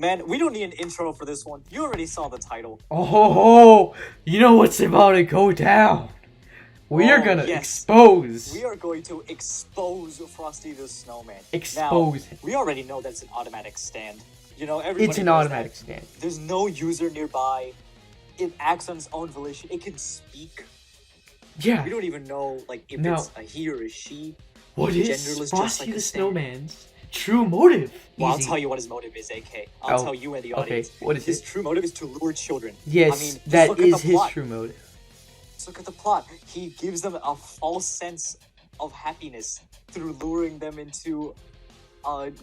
Man, we don't need an intro for this one. You already saw the title. Oh, you know what's about to go down. We are gonna expose. We are going to expose Frosty the Snowman. Expose now, him. We already know that's an automatic stand. You know, everybody It's an knows automatic that. stand. There's no user nearby. It acts on its own volition. It can speak. Yeah. We don't even know, like, if it's a he or a she. What is Frosty the Snowman's true motive? Well, I'll tell you what his motive is, AK. I'll tell you and the audience. Okay, what is his true motive is to lure children. Yes, I mean, that is his true motive. Let's look at the plot. He gives them a false sense of happiness through luring them into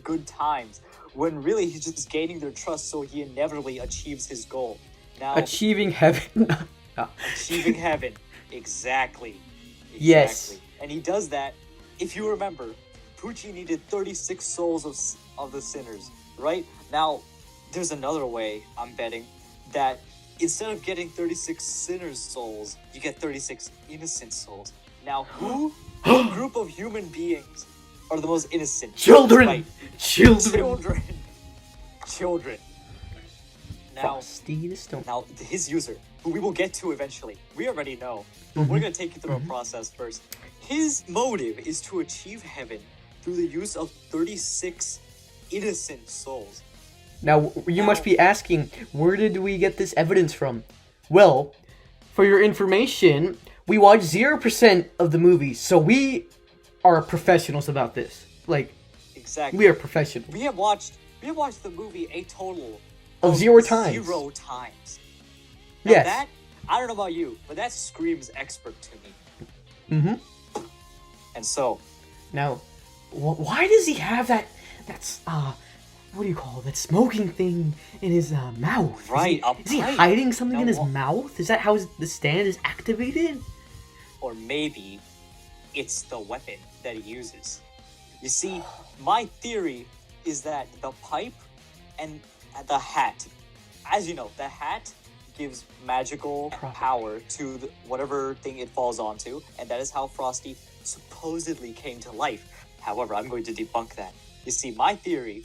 good times, when really he's just gaining their trust so he inevitably achieves his goal. Now, achieving heaven. Achieving heaven. Exactly. Yes. And he does that, if you remember, Poochie needed 36 souls of the sinners, right? Now, there's another way, I'm betting, that instead of getting 36 sinners' souls, you get 36 innocent souls. Now, what group of human beings are the most innocent? Children! Right. Children! Now, Frosty the Snowman. Now, his user, who we will get to eventually, we already know, but we're going to take you through a process first. His motive is to achieve heaven through the use of 36 innocent souls. Now, you must be asking, where did we get this evidence from? Well, for your information, we watched 0% of the movie, so we are professionals about this. Like, exactly. We are professionals. We have watched the movie a total of 0 times. 0 times. Now yes. That, I don't know about you, but that screams expert to me. Mm-hmm. And so... Now, why does he have that's, what do you call it? That smoking thing in his mouth? Right, is he hiding something in his mouth? Is that how the stand is activated? Or maybe it's the weapon that he uses. You see, my theory is that the pipe and the hat, as you know, the hat gives magical power to whatever thing it falls onto, and that is how Frosty supposedly came to life. However, I'm going to debunk that. You see, my theory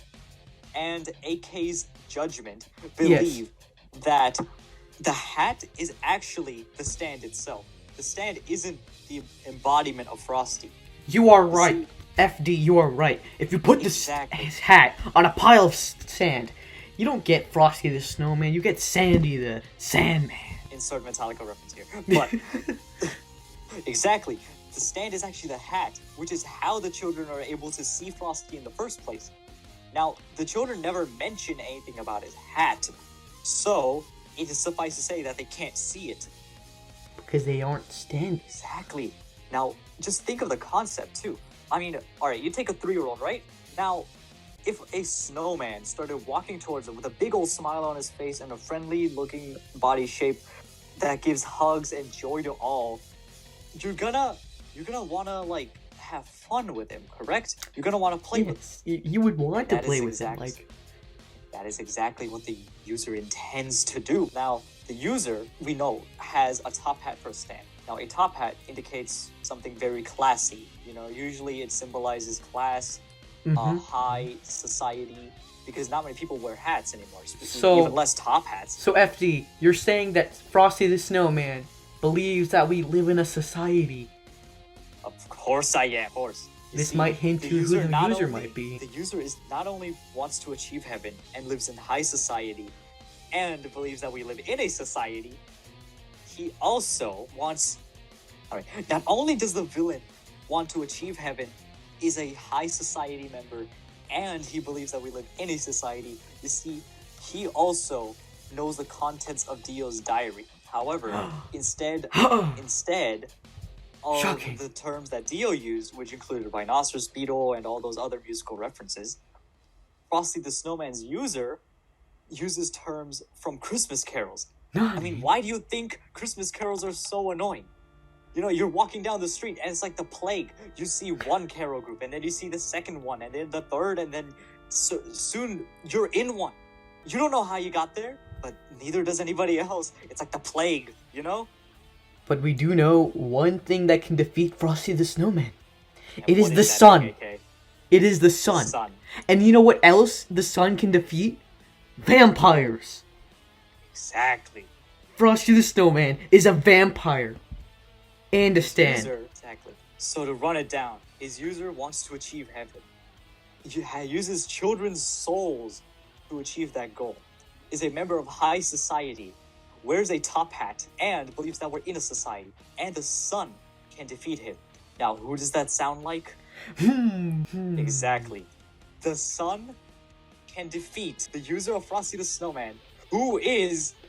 and AK's judgment believe that the hat is actually the stand itself. The stand isn't the embodiment of Frosty. You are right. FD, you are right. If you put his hat on a pile of sand, you don't get Frosty the Snowman, you get Sandy the Sandman. Insert Metallica reference here. But, exactly. The stand is actually the hat, which is how the children are able to see Frosty in the first place. Now, the children never mention anything about his hat, so it is suffice to say that they can't see it. Because they aren't standing. Exactly. Now, just think of the concept, too. I mean, alright, you take a 3-year-old, right? Now, if a snowman started walking towards him with a big old smile on his face and a friendly-looking body shape that gives hugs and joy to all, you're gonna wanna, like, have fun with him, correct? You're gonna want to play with him. You would want to play with him, like... That is exactly what the user intends to do. Now, the user, we know, has a top hat for a stand. Now, a top hat indicates something very classy. You know, usually it symbolizes class, high society, because not many people wear hats anymore, even less top hats. So, FD, you're saying that Frosty the Snowman believes that we live in a society. Of course I am, of course. This might hint to who the user might be. The user is not only wants to achieve heaven and lives in high society and believes that we live in a society, he also wants... Alright, not only does the villain want to achieve heaven, is a high society member, and he believes that we live in a society, you see, he also knows the contents of Dio's diary. However, instead of the terms that Dio used, which included Rhinoceros Beetle and all those other musical references, Frosty the Snowman's user uses terms from Christmas carols. I mean, why do you think Christmas carols are so annoying? You know, you're walking down the street and it's like the plague. You see one carol group and then you see the second one and then the third, and then soon you're in one. You don't know how you got there, but neither does anybody else. It's like the plague, you know? But we do know one thing that can defeat Frosty the Snowman. It is the sun. It is the sun. And you know what else the sun can defeat? Vampires. Exactly. Frosty the Snowman is a vampire. And a Stan. Exactly. So to run it down, his user wants to achieve heaven. He uses children's souls to achieve that goal. Is a member of high society, wears a top hat, and believes that we're in a society, and the sun can defeat him. Now, who does that sound like? Exactly. The sun can defeat the user of Frosty the Snowman, who is